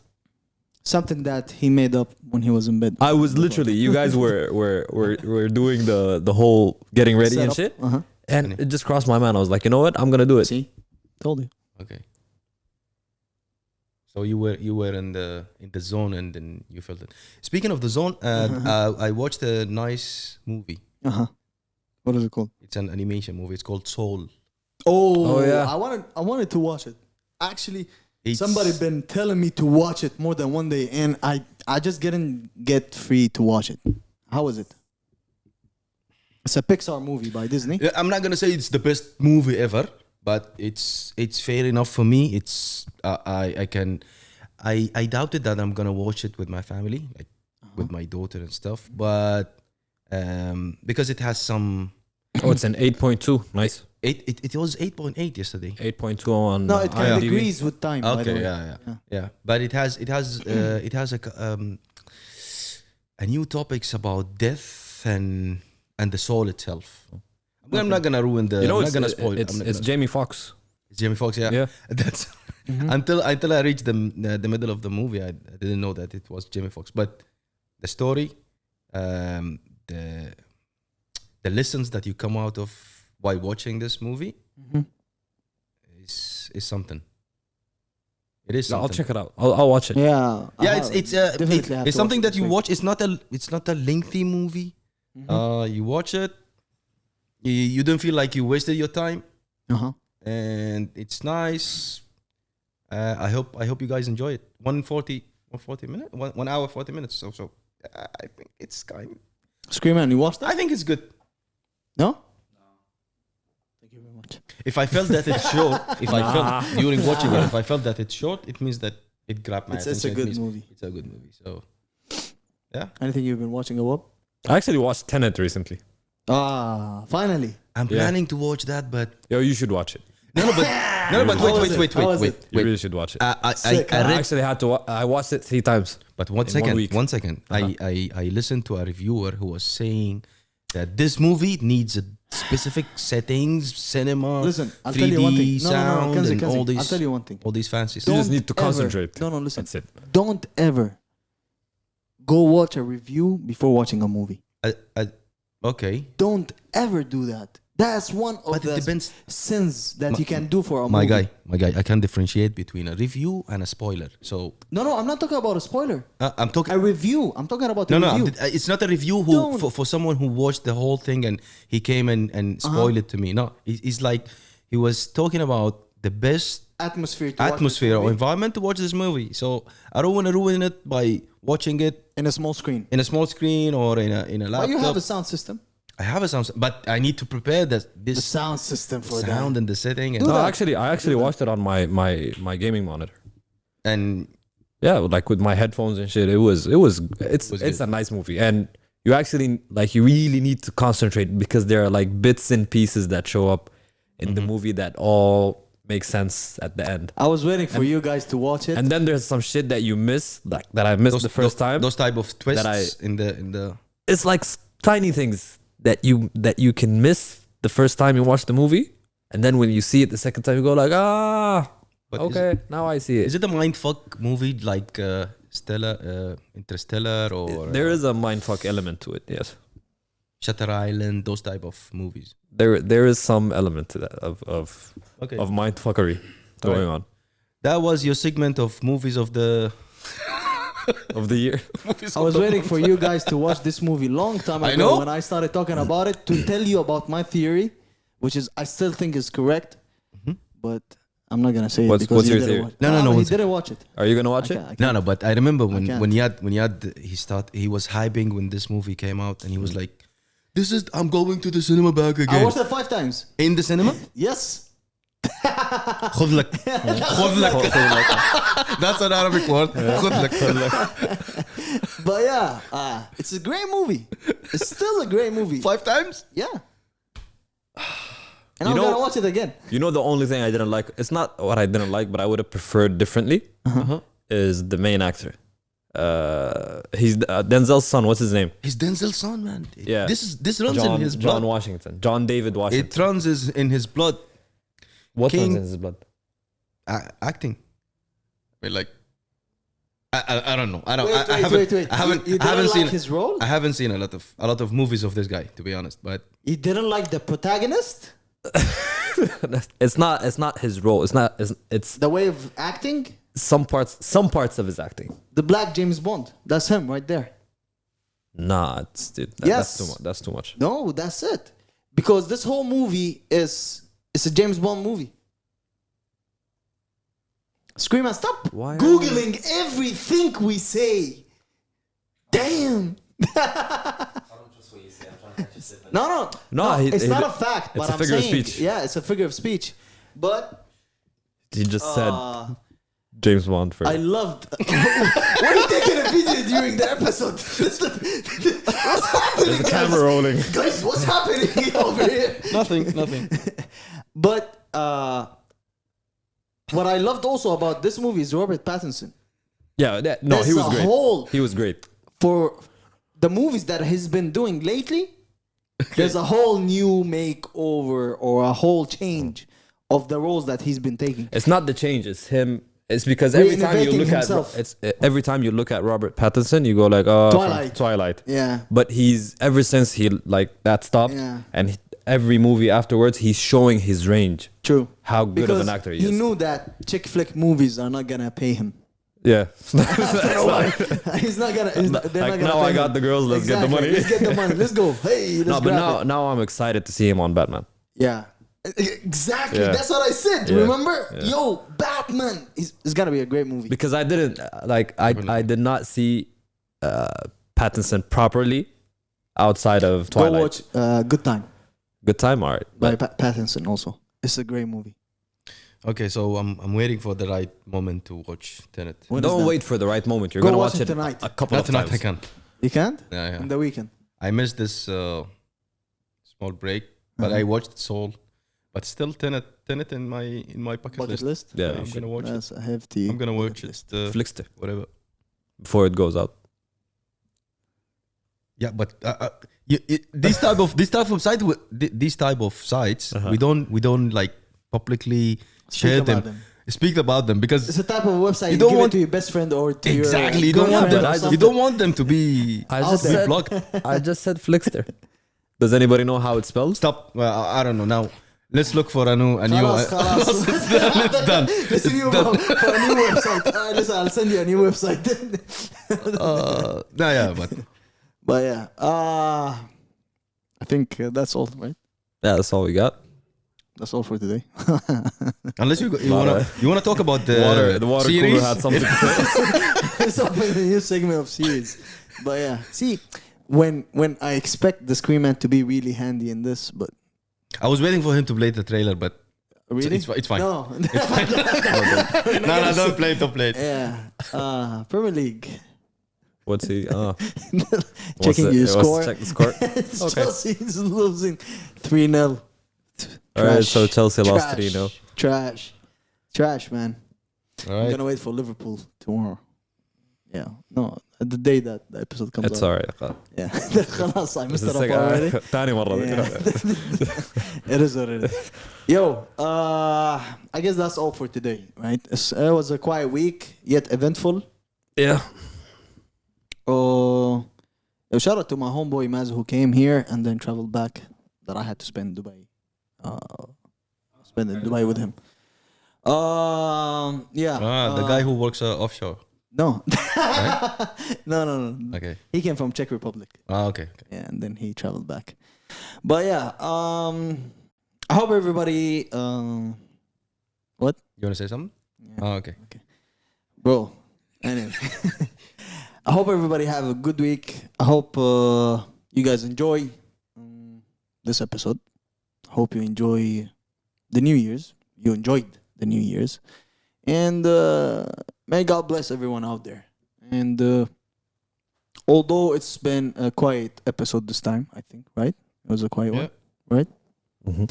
Something that he made up when he was in bed. I was literally. You guys were doing the whole getting ready and shit, and it just crossed my mind. I was like, you know what? I'm gonna do it. See? Told you. Okay. So you were in the zone and then you felt it. Speaking of the zone, I watched a nice movie. What is it called? It's an animation movie. It's called Soul. Oh, yeah. I wanted to watch it. Actually, It's- somebody been telling me to watch it more than one day, and I just didn't get free to watch it. How was it? It's a Pixar movie by Disney. I'm not gonna say it's the best movie ever, but it's fair enough for me. It's I doubted that I'm gonna watch it with my family, like with my daughter and stuff, but because it has some. Oh, it's an 8.2. Nice. It was 8.8 yesterday. 8.2 on. No, it kind of IMDb. agrees with time. by the Okay, way. yeah. But it has a new topics about death and the soul itself. I'm not gonna ruin the. You know, I'm it's not gonna spoil. it's, I'm not it's gonna- Jamie Foxx. it's Jamie Foxx. Yeah, Yeah. That's until I reached the middle of the movie. I didn't know that it was Jamie Foxx. But the story, the lessons that you come out of while watching this movie is something. It is. No, I'll Something. check it out. I'll watch it. Yeah. Yeah, definitely have it's to something watch that you it. watch. It's not a lengthy movie. You watch it. You don't feel like you wasted your time, and it's nice. I hope you guys enjoy it. 140 minutes, 1 hour 40 minutes. So I think it's kind. Screamer, you watched that? I think it's good. No. Thank you very much. If I felt that it's short, if I felt during watching it, if I felt that it's short, it means that it grabbed my It's attention. a It good means movie. It's a good movie. So Anything you've been watching, Awab? I actually watched Tenet recently. Finally. I'm Yeah. planning to watch that, but Yo, you should watch it. but How was it? wait. How was it? You really should watch it. Sick, I I read. actually had to. I watched it 3 times. But one in second, 1 week. one second. I listened to a reviewer who was saying that this movie needs a specific settings, cinema, Listen, I'll 3D tell you one thing. sound, Kenzie, and all these. I'll tell you one thing. All these fancy You stuff. just need to concentrate. No, listen. That's it. Don't ever go watch a review before watching a movie. Okay. Don't ever do that. That's one of But it the depends. sins that you can do for a My movie. guy, I can differentiate between a review and a spoiler. So No, I'm not talking about a spoiler. I'm talking. A review. I'm talking about a No, review. it's not a review Don't. for someone who watched the whole thing and he came and spoiled it to me. No, he's like he was talking about the best Atmosphere. To watch atmosphere this or movie environment to watch this movie. So I don't want to ruin it by watching it in a small screen. in a small screen or in a laptop. But you have a sound system. I have a sound, but I need to prepare The this sound system for sound that. and the setting and Do No, that. I actually watched it on my gaming monitor. and Yeah, like with my headphones and shit. It's good. a nice movie, and you actually like you really need to concentrate because there are like bits and pieces that show up in the movie that all make sense at the end. I was waiting for you guys to watch it. And then there's some shit that you miss, like that I missed the first time. Those type of twists that in the It's like tiny things that you can miss the first time you watch the movie, and then when you see it the second time, you go like, But okay, now I see it. Is it a mindfuck movie like Interstellar or There is a mindfuck element to it, yes. Shutter Island, those type of movies? There is some element to that of Okay. mindfuckery going on That was your segment of movies of the of the year. I was waiting for you guys to watch this movie long time ago I know. when I started talking about it to tell you about my theory, which is I still think is correct, but I'm not gonna say it because what's he your didn't theory? watch it. No, he what's- didn't watch it. Are you gonna watch it? I can't. No, but I remember when can't. Yad he was hyping when this movie came out and he was like, I'm going to the cinema back I again. watched it 5 times. In the cinema? Yes. خذ لك. خذ لك. That's an Arabic word. خذ لك. But yeah, it's a great movie. It's still a great movie. 5 times? Yeah. And You I'm know- gonna watch it again. You know the only thing I didn't like. It's not what I didn't like, but I would have preferred differently. Is the main actor? He's Denzel's son. What's his name? He's Denzel's son, man. Yeah. This runs in his blood. John Washington. John David Washington. It runs in his blood. What King- runs in his blood? Acting. Wait, like I don't know. I don't. Wait, I haven't. wait. I haven't. You I haven't didn't seen like his role? I haven't seen a lot of movies of this guy, to be honest. But You didn't like the protagonist? It's not his role. It's The way of acting? some parts of his acting. The black James Bond. That's him right there. Nah, dude. Yes. That's too much. That's too much. No, that's it. Because this whole movie is a James Bond movie. Scream and stop Why are Googling everything we say. Damn. No. No, he- it's he- not a fact. it's But a I'm figure of saying, speech. Yeah, it's a figure of speech. But He just said uh, James Bond first. I loved. Why are you taking a video during the episode? What's happening? There's a camera rolling. Guys, what's happening over here? nothing. But what I loved also about this movie is Robert Pattinson. Yeah, no, he There's was a great. whole- He was great. For the movies that he's been doing lately, there's a whole new makeover or a whole change of the roles that he's been taking. It's not the change. It's him. It's because every time you Reinnovating look himself. every time you look at Robert Pattinson, you go like, oh, Twilight. Twilight. Yeah. But he's ever since he like that stopped, Yeah. and every movie afterwards, he's showing his range. True. How good Because of an actor he he is. knew that chick flick movies are not gonna pay him. Yeah. He's not gonna. They're not Like, gonna now pay I got him. the girls. Let's get the money. Let's get the money. Let's go. Hey, let's No, but grab now I'm excited to see him on Batman. it. Yeah. Exactly. Yeah. That's what I said. Yeah. Remember? Yeah. Yo, Batman. It's gotta be a great movie. Because I didn't I did not see Pattinson properly outside of Twilight. Go watch Good Time Good time, all right. by But Pattinson. Also, it's a great movie. Okay, so I'm waiting for the right moment to watch Tenet. When is don't that? wait for the right moment. You're Go gonna watch watch it it tonight. a couple Not of tonight, I times. can't. You can't Yeah. in the weekend. I missed this small break, but I watched it all. But still, Tenet in my bucket Bucket list. list. Yeah, I'm gonna watch it. That's a hefty. I'm gonna watch bucket list. it. Flickster Whatever. before it goes out. Yeah, but these type of sites, we don't like publicly share about them, them. speak about them because It's a type of website you don't give want- it to your best friend or to exactly your you don't want girlfriend or them. something. You don't want them to be I just be said blocked. I just said Flickster. Does anybody know how it's spelled? Stop. Well, I don't know now. Let's look for a new. خلاص. It's done. Listen to you for a new website. Listen, I'll send you a new website. No, yeah, But yeah, I think that's all, right? Yeah, that's all we got. That's all for today. unless you wanna talk about the water series. cooler had something to say. It's open a new segment of series. But yeah, see, when I expect the Scream Man to be really handy in this, but I was waiting for him to play the trailer, but really, it's fine. No, No, don't play it. yeah, Premier League. What's he? Checking your score. Check the score. Okay. Chelsea's losing 3-0. All right, so Chelsea lost 3-0. Trash, man. All I'm right. gonna wait for Liverpool tomorrow. Yeah, no, the day that the episode comes It's out. alright. Yeah, خلاص I messed It's it up like, already. ثاني مرة. Yeah. It is what it is. Yo, I guess that's all for today, right? It was a quiet week, yet eventful. Yeah. Shout out to my homeboy Maz who came here and then traveled back. That I had to spend Dubai. Spend in Dubai with him. Yeah. The guy who works offshore. No. No. Okay. He came from Czech Republic. Okay. Yeah, and then he traveled back. But yeah, I hope everybody. What? You wanna say something? Yeah. Okay. Bro. Anyway, I hope everybody have a good week. I hope you guys enjoy this episode. Hope you enjoy the New Year's. You enjoyed the New Year's, and may God bless everyone out there. And although it's been a quiet episode this time, I think, right? It was a quiet one, right? Mm-hmm.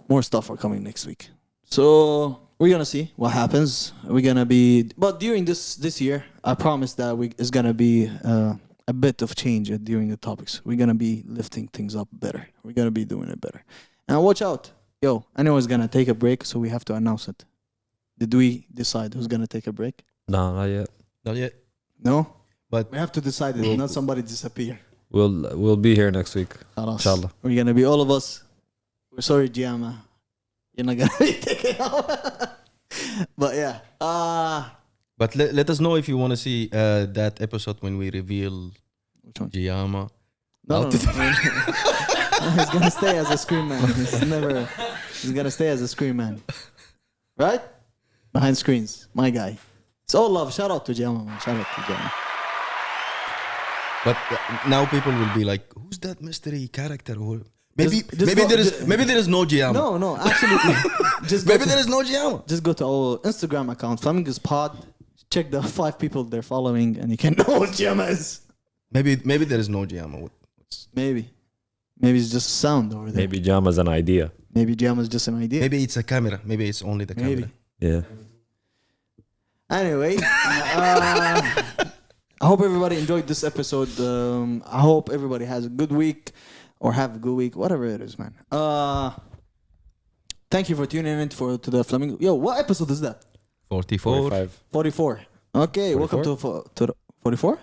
More stuff are coming next week. So we're gonna see what happens. We're gonna be, but during this year, I promise that it's gonna be a bit of change during the topics. We're gonna be lifting things up better. We're gonna be doing it better. And watch out, yo! Anyone's gonna take a break, so we have to announce it. Did we decide who's gonna take a break? No, not yet. Not yet. No, But we have to decide it. Not somebody disappear. We'll be here next week. خلاص. Inshallah. We're gonna be all of us. We're sorry, Giamma. You're not gonna be taken out. But yeah. But let us know if you want to see that episode when we reveal Which one? Giamma. No. He's gonna stay as a scream man. He's gonna stay as a scream man. Right? Behind screens. My guy. It's all love. Shout out to Giamma, man. Shout out to Giamma. But now people will be like, who's that mystery character? Or maybe Just go- maybe there is no Giamma. No, actually just go Maybe to, there is no Giamma. just go to our Instagram account, Flamingos Pod. Check the 5 people they're following and you can know what Giamma is. Maybe there is no Giamma. Maybe it's just sound over there. Maybe Jama's an idea. Maybe Giamma's just an idea. Maybe it's a camera. Maybe it's only the camera. Maybe. Yeah. Anyway, I hope everybody enjoyed this episode. I hope everybody has a good week or have a good week, whatever it is, man. Thank you for tuning in to the Flamingo. Yo, what episode is that? 44. 45. 44. Okay, 44? welcome to the 44?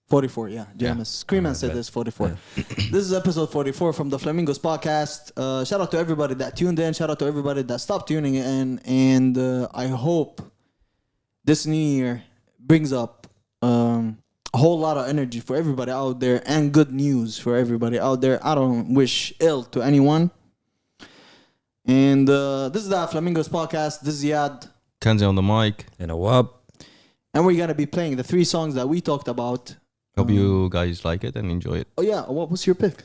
44, yeah. James. Scream said this 44. This is episode 44 from the Flamingos podcast. Shout out to everybody that tuned in. Shout out to everybody that stopped tuning in. And I hope this new year brings up a whole lot of energy for everybody out there and good news for everybody out there. I don't wish ill to anyone. And this is the Flamingos podcast. This is Yad. Kanzi on the mic. And a wub. And we're going to be playing the 3 songs that we talked about. Hope you guys like it and enjoy it. Oh, yeah. What was your pick?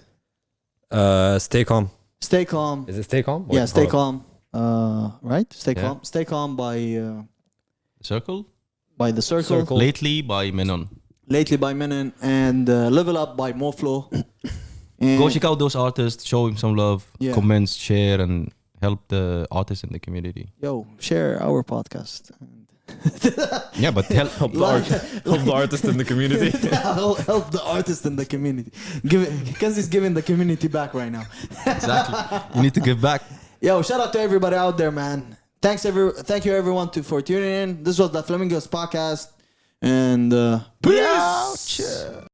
Stay calm. Stay Calm. Is it Stay Calm? Yeah, Stay Calm. Right? Stay Yeah. Calm. Stay Calm by Circle? The Circle. Lately by Menon. Lately by Menon. And Level Up by Moh Flow. And Go check out those artists. Show him some love. Yeah. Comments, share, and help the artists in the community. Yo, share our podcast. And Yeah, but help. Help the artist in the community. Help the artist in the community. Kenzie's giving the community back right now. Exactly. You need to give back. Yo, shout out to everybody out there, man. Thank you everyone for tuning in. This was the Flamingos podcast, and peace.